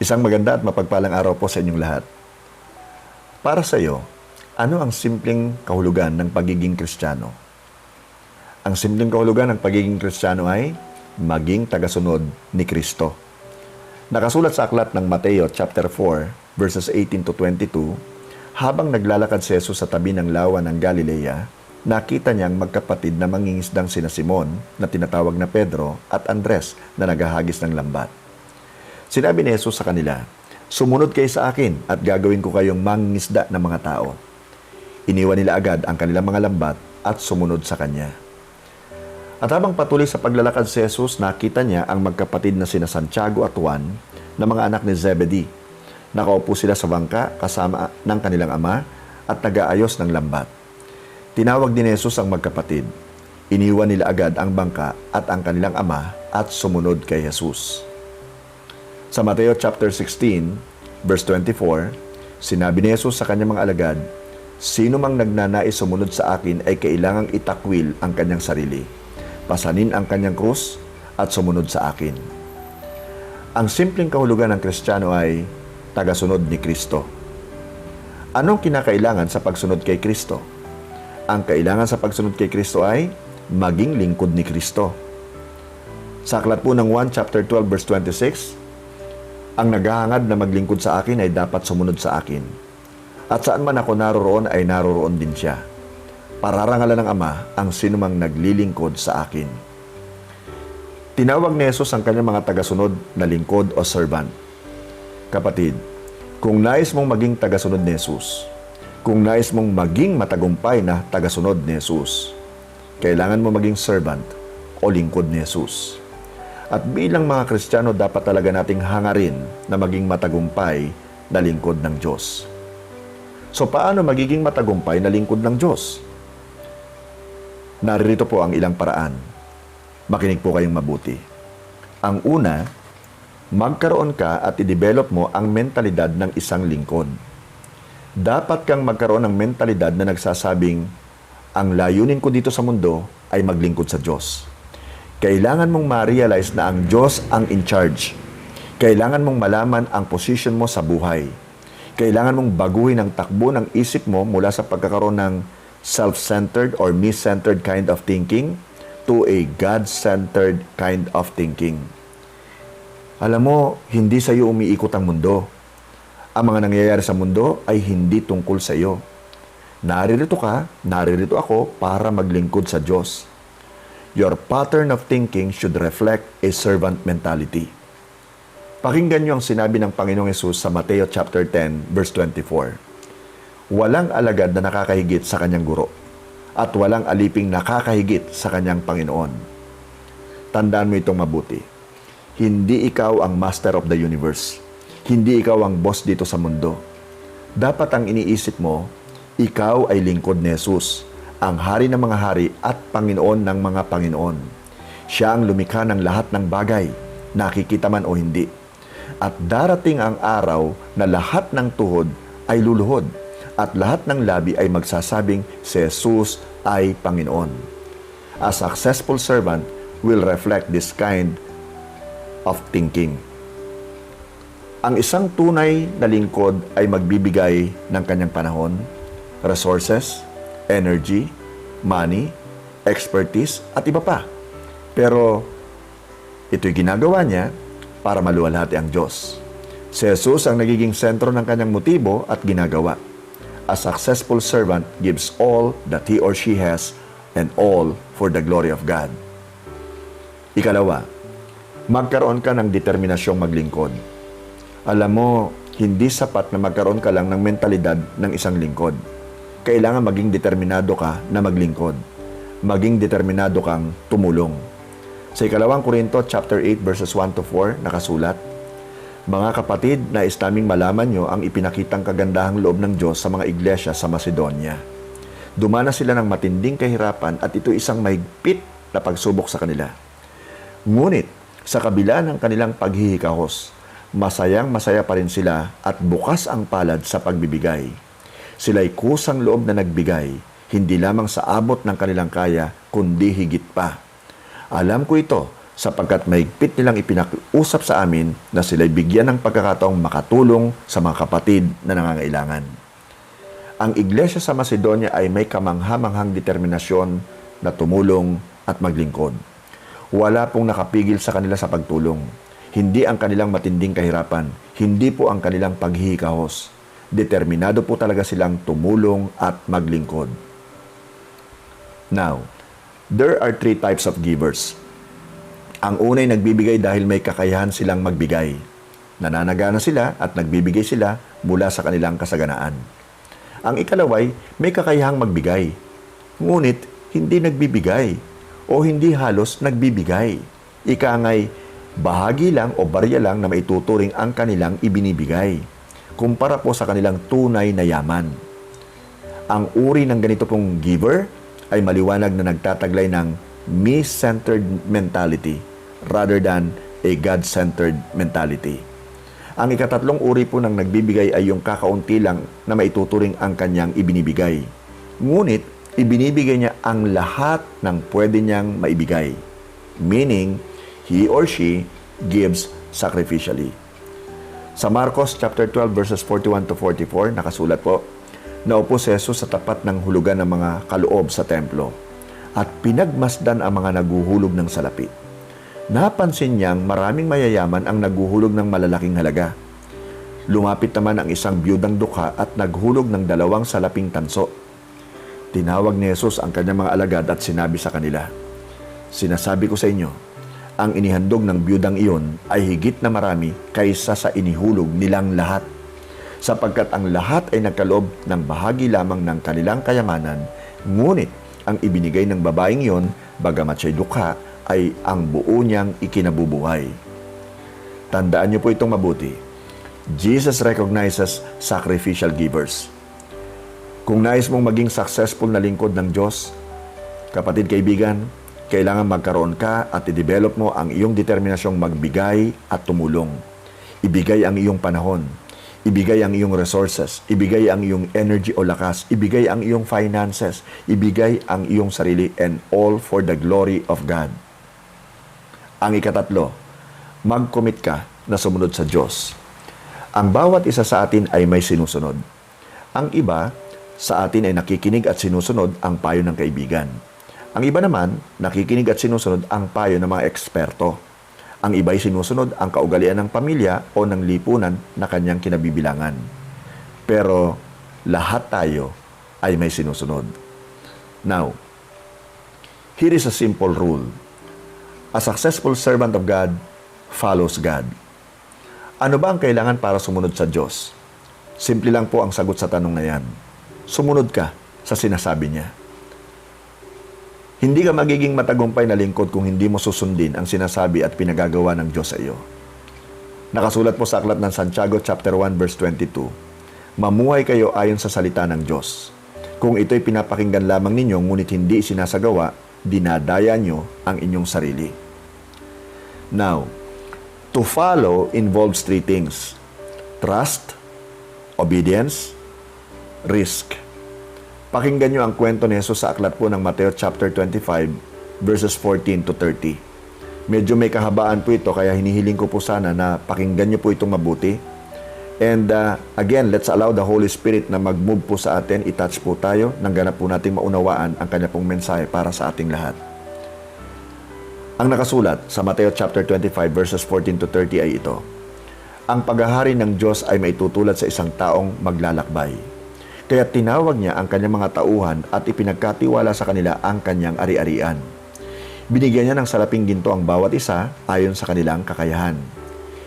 Isang maganda at mapagpalang araw po sa inyong lahat. Para sa iyo, ano ang simpleng kahulugan ng pagiging Kristiyano? Ang simpleng kahulugan ng pagiging Kristiyano ay maging tagasunod ni Kristo. Nakasulat sa aklat ng Mateo chapter 4, verses 18 to 22, habang naglalakad si Jesus sa tabi ng lawa ng Galilea, nakita niyang magkapatid na mangingisdang sina Simon, na tinatawag na Pedro, at Andres, na naghahagis ng lambat. Sinabi ni Jesus sa kanila, "Sumunod kayo sa akin at gagawin ko kayong mangingisda ng mga tao." Iniwan nila agad ang kanilang mga lambat at sumunod sa kanya. At habang patuloy sa paglalakad si Jesus, nakita niya ang magkapatid na sina Santiago at Juan na mga anak ni Zebedee. Nakaupo sila sa bangka kasama ng kanilang ama at nag-aayos ng lambat. Tinawag din ni Jesus ang magkapatid. Iniwan nila agad ang bangka at ang kanilang ama at sumunod kay Jesus. Sa Mateo chapter 16, verse 24, sinabi ni Jesus sa kanyang mga alagad, "Sino mang nagnanais sumunod sa akin ay kailangang itakwil ang kanyang sarili. Pasanin ang kanyang krus at sumunod sa akin." Ang simpleng kahulugan ng Kristiyano ay tagasunod ni Kristo. Anong kinakailangan sa pagsunod kay Kristo? Ang kailangan sa pagsunod kay Kristo ay maging lingkod ni Kristo. Sa aklat po ng 1 chapter 12 verse 26, ang naghahangad na maglingkod sa akin ay dapat sumunod sa akin. At saan man ako naroroon ay naroroon din siya. Pararangalan ng Ama ang sinumang naglilingkod sa akin. Tinawag ni Jesus ang kanyang mga tagasunod na lingkod o servant. Kapatid, kung nais mong maging tagasunod ni Jesus, kung nais mong maging matagumpay na tagasunod ni Jesus, kailangan mo maging servant o lingkod ni Jesus. At bilang mga Kristiyano, dapat talaga nating hangarin na maging matagumpay na lingkod ng Diyos. So, paano magiging matagumpay na lingkod ng Diyos? Naririto po ang ilang paraan. Makinig po kayong mabuti. Ang una, magkaroon ka at i-develop mo ang mentalidad ng isang lingkod. Dapat kang magkaroon ng mentalidad na nagsasabing, ang layunin ko dito sa mundo ay maglingkod sa Diyos. Kailangan mong ma-realize na ang Diyos ang in charge. Kailangan mong malaman ang position mo sa buhay. Kailangan mong baguhin ang takbo ng isip mo mula sa pagkakaroon ng self-centered or me-centered kind of thinking to a God-centered kind of thinking. Alam mo, hindi sa iyo umiikot ang mundo. Ang mga nangyayari sa mundo ay hindi tungkol sa iyo. Naririto ka, naririto ako para maglingkod sa Diyos. Your pattern of thinking should reflect a servant mentality. Pakinggan niyo ang sinabi ng Panginoong Hesus sa Mateo chapter 10, verse 24. Walang alagad na nakakahigit sa kanyang guro, at walang aliping nakakahigit sa kanyang Panginoon. Tandaan mo itong mabuti. Hindi ikaw ang master of the universe. Hindi ikaw ang boss dito sa mundo. Dapat ang iniisip mo, ikaw ay lingkod ni Jesus, ang hari ng mga hari at Panginoon ng mga Panginoon. Siya ang lumikha ng lahat ng bagay, nakikita man o hindi. At darating ang araw na lahat ng tuhod ay luluhod at lahat ng labi ay magsasabing si Jesus ay Panginoon. A successful servant will reflect this kind of thinking. Ang isang tunay na lingkod ay magbibigay ng kanyang panahon, resources, energy, money, expertise, at iba pa. Pero ito'y ginagawa niya para maluwalhati ang Diyos. Si Jesus ang nagiging sentro ng kanyang motibo at ginagawa. A successful servant gives all that he or she has and all for the glory of God. Ikalawa, magkaroon ka ng determinasyong maglingkod. Alam mo, hindi sapat na magkaroon ka lang ng mentalidad ng isang lingkod. Kailangan maging determinado ka na maglingkod. Maging determinado kang tumulong. Sa 2 Korinto chapter 8 verses 1 to 4 nakasulat, "Mga kapatid, nais naming malaman nyo ang ipinakitang kagandahang loob ng Diyos sa mga iglesia sa Macedonia. Dumana sila ng matinding kahirapan at ito isang mahigpit na pagsubok sa kanila. Ngunit sa kabila ng kanilang paghihikahos, masayang-masaya pa rin sila at bukas ang palad sa pagbibigay. Sila'y kusang loob na nagbigay, hindi lamang sa abot ng kanilang kaya, kundi higit pa. Alam ko ito sapagkat mahigpit nilang ipinakiusap sa amin na sila'y bigyan ng pagkakataong makatulong sa mga kapatid na nangangailangan. Ang iglesia sa Macedonia ay may kamangha-manghang determinasyon na tumulong at maglingkod. Wala pong nakapigil sa kanila sa pagtulong. Hindi ang kanilang matinding kahirapan, hindi po ang kanilang paghihikahos. Determinado po talaga silang tumulong at maglingkod. Now, there are 3 types of givers. Ang una'y nagbibigay dahil may kakayahan silang magbigay. Nananagana sila at nagbibigay sila mula sa kanilang kasaganaan. Ang ikalaway, may kakayahang magbigay. Ngunit, hindi nagbibigay o hindi halos nagbibigay. Ika nga'y bahagi lang o barya lang na maituturing ang kanilang ibinibigay, kumpara po sa kanilang tunay na yaman. Ang uri ng ganito pong giver ay maliwanag na nagtataglay ng me-centered mentality rather than a God-centered mentality. Ang ikatatlong uri po ng nagbibigay ay yung kakaunti lang na maituturing ang kanyang ibinibigay. Ngunit, ibinibigay niya ang lahat ng pwede niyang maibigay. Meaning, he or she gives sacrificially. Sa Marcos chapter 12 verses 41 to 44, nakasulat po, naupo si Jesus sa tapat ng hulugan ng mga kaloob sa templo at pinagmasdan ang mga naguhulog ng salapi. Napansin niyang maraming mayayaman ang naguhulog ng malalaking halaga. Lumapit naman ang isang biyudang dukha at naghulog ng 2 salaping tanso. Tinawag ni Jesus ang kanyang mga alagad at sinabi sa kanila, "Sinasabi ko sa inyo, ang inihandog ng biyudang iyon ay higit na marami kaysa sa inihulog nilang lahat. Sapagkat ang lahat ay nagkaloob ng bahagi lamang ng kanilang kayamanan, ngunit ang ibinigay ng babaeng iyon, bagamat siya'y dukha, ay ang buo niyang ikinabubuhay." Tandaan niyo po itong mabuti. Jesus recognizes sacrificial givers. Kung nais mong maging successful na lingkod ng Diyos, kapatid kaibigan, kailangan magkaroon ka at i-develop mo ang iyong determinasyong magbigay at tumulong. Ibigay ang iyong panahon, ibigay ang iyong resources, ibigay ang iyong energy o lakas, ibigay ang iyong finances, ibigay ang iyong sarili, and all for the glory of God. Ang ikatatlo, mag-commit ka na sumunod sa Diyos. Ang bawat isa sa atin ay may sinusunod. Ang iba sa atin ay nakikinig at sinusunod ang payo ng kaibigan. Ang iba naman, nakikinig at sinusunod ang payo ng mga eksperto. Ang iba ay sinusunod ang kaugalian ng pamilya o ng lipunan na kanyang kinabibilangan. Pero lahat tayo ay may sinusunod. Now, here is a simple rule. A successful servant of God follows God. Ano ba ang kailangan para sumunod sa Diyos? Simple lang po ang sagot sa tanong na yan. Sumunod ka sa sinasabi niya. Hindi ka magiging matagumpay na lingkod kung hindi mo susundin ang sinasabi at pinagagawa ng Diyos sa iyo. Nakasulat po sa aklat ng Santiago chapter 1 verse 22, "Mamuhay kayo ayon sa salita ng Diyos. Kung ito'y pinapakinggan lamang ninyo ngunit hindi isinasagawa, dinadaya nyo ang inyong sarili." Now, to follow involves 3 things: trust, obedience, risk. Pakinggan nyo ang kwento ni Jesus sa aklat po ng Mateo chapter 25 verses 14 to 30. Medyo may kahabaan po ito kaya hinihiling ko po sana na pakinggan nyo po itong mabuti. And again, let's allow the Holy Spirit na mag-move po sa atin, i-touch po tayo, nang ganap po nating maunawaan ang kanya pong mensahe para sa ating lahat. Ang nakasulat sa Mateo chapter 25 verses 14 to 30 ay ito: "Ang paghahari ng Diyos ay maitutulad sa isang taong maglalakbay. Kaya tinawag niya ang kanyang mga tauhan at ipinagkatiwala sa kanila ang kanyang ari-arian. Binigyan niya ng salaping ginto ang bawat isa ayon sa kanilang kakayahan.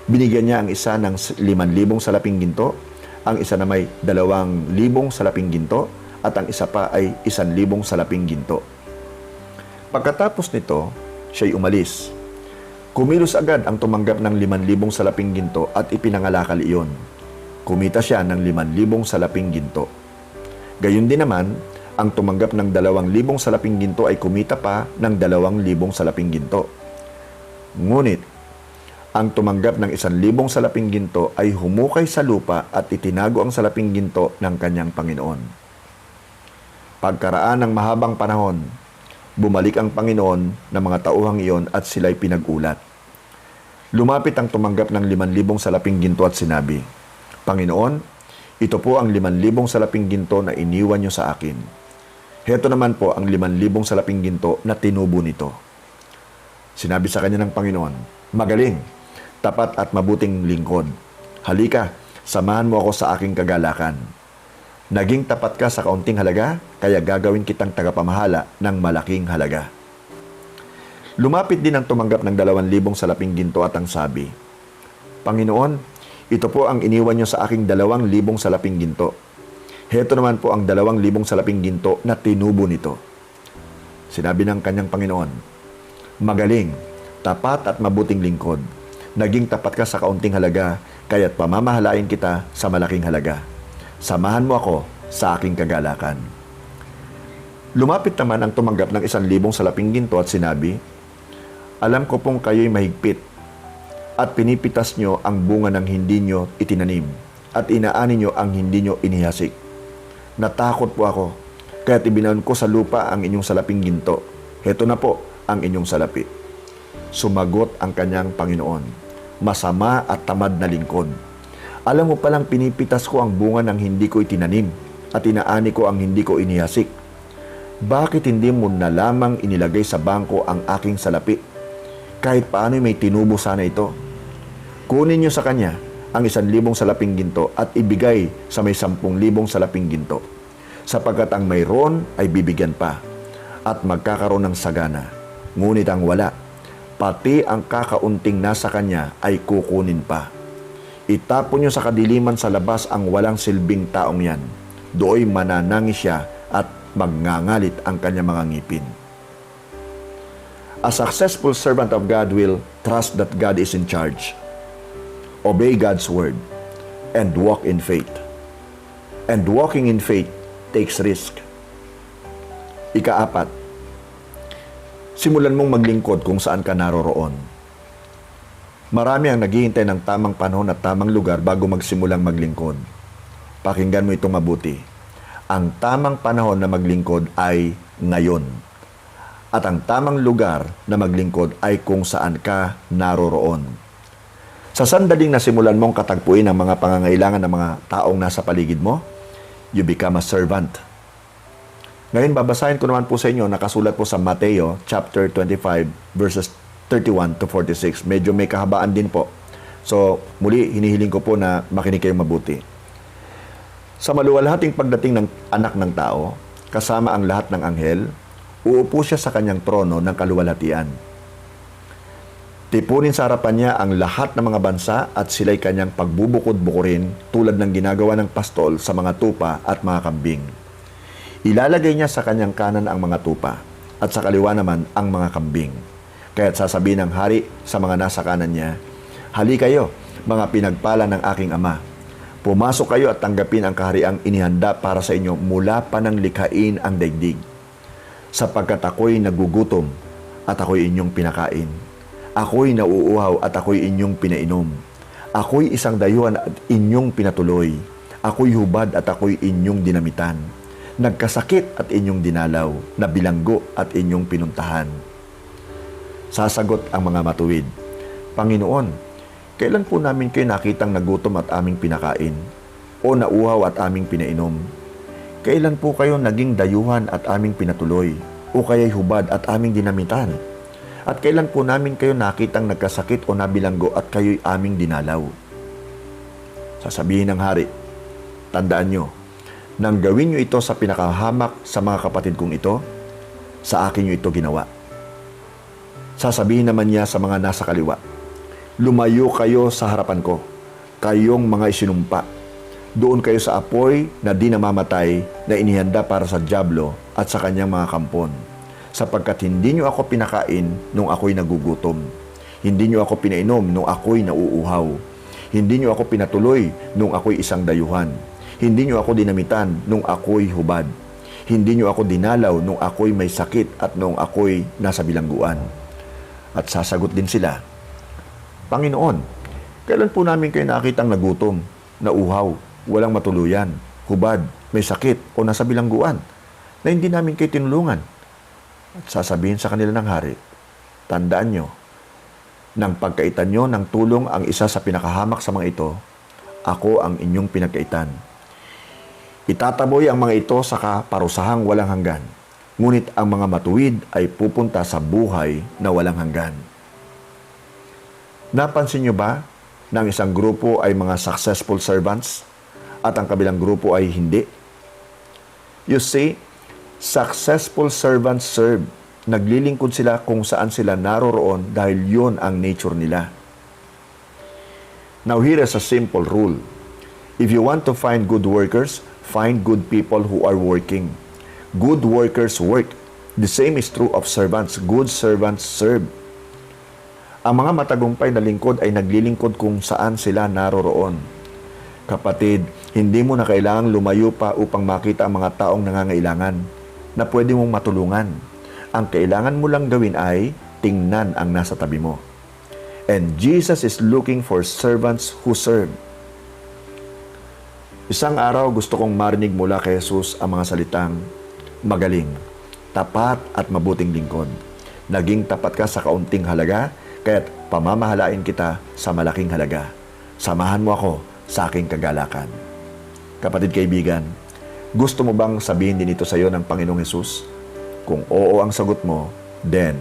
Binigyan niya ang isa ng 5,000 salaping ginto, ang isa na may 2,000 salaping ginto, at ang isa pa ay 1,000 salaping ginto. Pagkatapos nito, siya'y umalis. Kumilos agad ang tumanggap ng 5,000 salaping ginto at ipinangalakal iyon. Kumita siya ng 5,000 salaping ginto. Gayon din naman, ang tumanggap ng 2,000 salaping ginto ay kumita pa ng 2,000 salaping ginto. Ngunit, ang tumanggap ng 1,000 salaping ginto ay humukay sa lupa at itinago ang salaping ginto ng kanyang Panginoon. Pagkaraan ng mahabang panahon, Bumalik ang Panginoon ng mga tauhang iyon at sila'y pinag-ulat. Lumapit ang tumanggap ng 5,000 salaping ginto at sinabi, Panginoon, ito po ang 5,000 salaping ginto na iniwan niyo sa akin. Heto naman po ang 5,000 salaping ginto na tinubo nito. Sinabi sa kanya ng Panginoon, Magaling, tapat at mabuting lingkod. Halika, samahan mo ako sa aking kagalakan. Naging tapat ka sa kaunting halaga, kaya gagawin kitang tagapamahala ng malaking halaga. Lumapit din ang tumanggap ng 2,000 salaping ginto at ang sabi, Panginoon, ito po ang iniwan niyo sa aking 2,000 salaping ginto. Heto naman po ang 2,000 salaping ginto na tinubo nito. Sinabi ng kanyang Panginoon, Magaling, tapat at mabuting lingkod. Naging tapat ka sa kaunting halaga, kaya't pamamahalain kita sa malaking halaga. Samahan mo ako sa aking kagalakan. Lumapit naman ang tumanggap ng 1,000 salaping ginto at sinabi, Alam ko pong kayo'y mahigpit at pinipitas nyo ang bunga ng hindi nyo itinanim at inaani nyo ang hindi nyo inihasik. Natakot po ako, kaya't ibinaon ko sa lupa ang inyong salaping ginto. Heto na po ang inyong salapi. Sumagot ang kanyang Panginoon, Masama at tamad na lingkod. Alam mo palang pinipitas ko ang bunga ng hindi ko itinanim at inaani ko ang hindi ko inihasik. Bakit hindi mo na lamang inilagay sa bangko ang aking salapi? Kahit paano may tinubo sana ito. Kunin niyo sa kanya ang 1,000 salaping ginto at ibigay sa may 10,000 salaping ginto, sapagkat ang mayroon ay bibigyan pa at magkakaroon ng sagana. Ngunit ang wala, pati ang kakaunting nasa kanya ay kukunin pa. Itapon niyo sa kadiliman sa labas ang walang silbing taong yan. Dooy mananangis siya at magngangalit ang kanyang mga ngipin. A successful servant of God will trust that God is in charge, obey God's word, and walk in faith. And walking in faith takes risk. Ika-4, simulan mong maglingkod kung saan ka naroroon. Marami ang naghihintay ng tamang panahon at tamang lugar bago magsimulang maglingkod. Pakinggan mo itong mabuti. Ang tamang panahon na maglingkod ay ngayon. At ang tamang lugar na maglingkod ay kung saan ka naroroon. Sa sandaling na simulan mong katagpuin ang mga pangangailangan ng mga taong nasa paligid mo, you become a servant. Ngayon, babasahin ko naman po sa inyo, nakasulat po sa Mateo chapter 25 verses 31 to 46. Medyo may kahabaan din po. So, muli, hinihiling ko po na makinig kayong mabuti. Sa maluwalhating pagdating ng anak ng tao, kasama ang lahat ng anghel, uupo siya sa kanyang trono ng kaluwalhatian. Tipunin sa harapan niya ang lahat ng mga bansa at sila'y kanyang pagbubukod-bukurin tulad ng ginagawa ng pastol sa mga tupa at mga kambing. Ilalagay niya sa kanyang kanan ang mga tupa at sa kaliwa naman ang mga kambing. Kaya't sasabihin ng hari sa mga nasa kanan niya, Hali kayo, mga pinagpala ng aking ama. Pumasok kayo at tanggapin ang kahariang inihanda para sa inyo mula pa nang likhain ang daigdig. Sapagkat ako'y nagugutom at ako'y inyong pinakain. Ako'y nauuhaw at ako'y inyong pinainom. Ako'y isang dayuhan at inyong pinatuloy. Ako'y hubad at ako'y inyong dinamitan. Nagkasakit at inyong dinalaw. Nabilanggo at inyong pinuntahan. Sasagot ang mga matuwid, Panginoon, kailan po namin kayo nakitang nagutom at aming pinakain? O nauuhaw at aming pinainom? Kailan po kayo naging dayuhan at aming pinatuloy? O kaya'y hubad at aming dinamitan? At kailan po namin kayo nakitang nagkasakit o nabilanggo at kayo'y aming dinalaw? Sasabihin ng hari, tandaan nyo, nang gawin nyo ito sa pinakahamak sa mga kapatid kong ito, sa akin nyo ito ginawa. Sasabihin naman niya sa mga nasa kaliwa, lumayo kayo sa harapan ko, kayong mga isinumpa. Doon kayo sa apoy na di namamatay na inihanda para sa dyablo at sa kanyang mga kampon. Sapagkat hindi nyo ako pinakain nung ako'y nagugutom. Hindi nyo ako pinainom nung ako'y nauuhaw. Hindi nyo ako pinatuloy nung ako'y isang dayuhan. Hindi nyo ako dinamitan nung ako'y hubad. Hindi nyo ako dinalaw nung ako'y may sakit at nung ako'y nasa bilangguan. At sasagot din sila, Panginoon, kailan po namin kayo nakitang nagutom, nauuhaw, walang matuluyan, hubad, may sakit o nasa bilangguan, na hindi namin kayo tinulungan? At sasabihin sa kanila ng hari, tandaan nyo, nang pagkaitan nyo ng tulong ang isa sa pinakahamak sa mga ito, ako ang inyong pinagkaitan. Itataboy ang mga ito sa kaparusahang walang hanggan, ngunit ang mga matuwid ay pupunta sa buhay na walang hanggan. Napansin nyo ba na ang isang grupo ay mga successful servants at ang kabilang grupo ay hindi? You see, successful servants serve. Naglilingkod sila kung saan sila naroroon dahil yun ang nature nila. Now here is a simple rule. If you want to find good workers, find good people who are working. Good workers work. The same is true of servants. Good servants serve. Ang mga matagumpay na lingkod ay naglilingkod kung saan sila naroroon. Kapatid, hindi mo na kailangang lumayo pa upang makita ang mga taong nangangailangan na pwede mong matulungan. Ang kailangan mo lang gawin ay tingnan ang nasa tabi mo. And Jesus is looking for servants who serve. Isang araw gusto kong marinig mula kay Jesus ang mga salitang, magaling, tapat at mabuting lingkod. Naging tapat ka sa kaunting halaga, kaya't pamamahalain kita sa malaking halaga. Samahan mo ako sa aking kagalakan. Kapatid kaibigan, gusto mo bang sabihin din ito sa iyo ng Panginoong Hesus? Kung oo ang sagot mo, then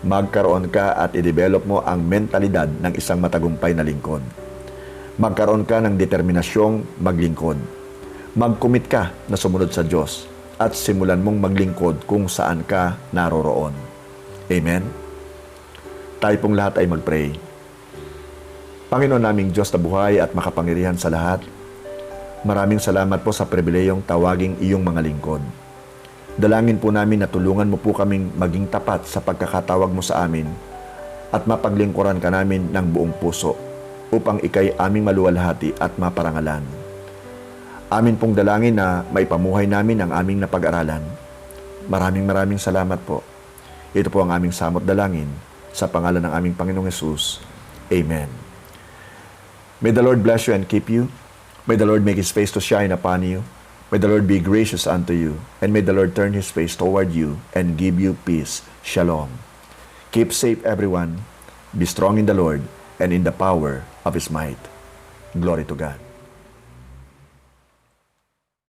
magkaroon ka at i-develop mo ang mentalidad ng isang matagumpay na lingkod. Magkaroon ka ng determinasyong maglingkod. Mag-commit ka na sumunod sa Diyos at simulan mong maglingkod kung saan ka naroroon. Amen? Tayo pong lahat ay mag-pray. Panginoon naming Diyos na buhay at makapangyarihan sa lahat, maraming salamat po sa pribilehong tawaging iyong mga lingkod. Dalangin po namin na tulungan mo po kaming maging tapat sa pagkakatawag mo sa amin at mapaglingkuran ka namin ng buong puso upang ikay aming maluwalhati at maparangalan. Amin pong dalangin na maipamuhay namin ang aming napag-aralan. Maraming salamat po. Ito po ang aming samot dalangin sa pangalan ng aming Panginoong Hesus. Amen. May the Lord bless you and keep you. May the Lord make His face to shine upon you. May the Lord be gracious unto you. And may the Lord turn His face toward you and give you peace. Shalom. Keep safe, everyone. Be strong in the Lord and in the power of His might. Glory to God.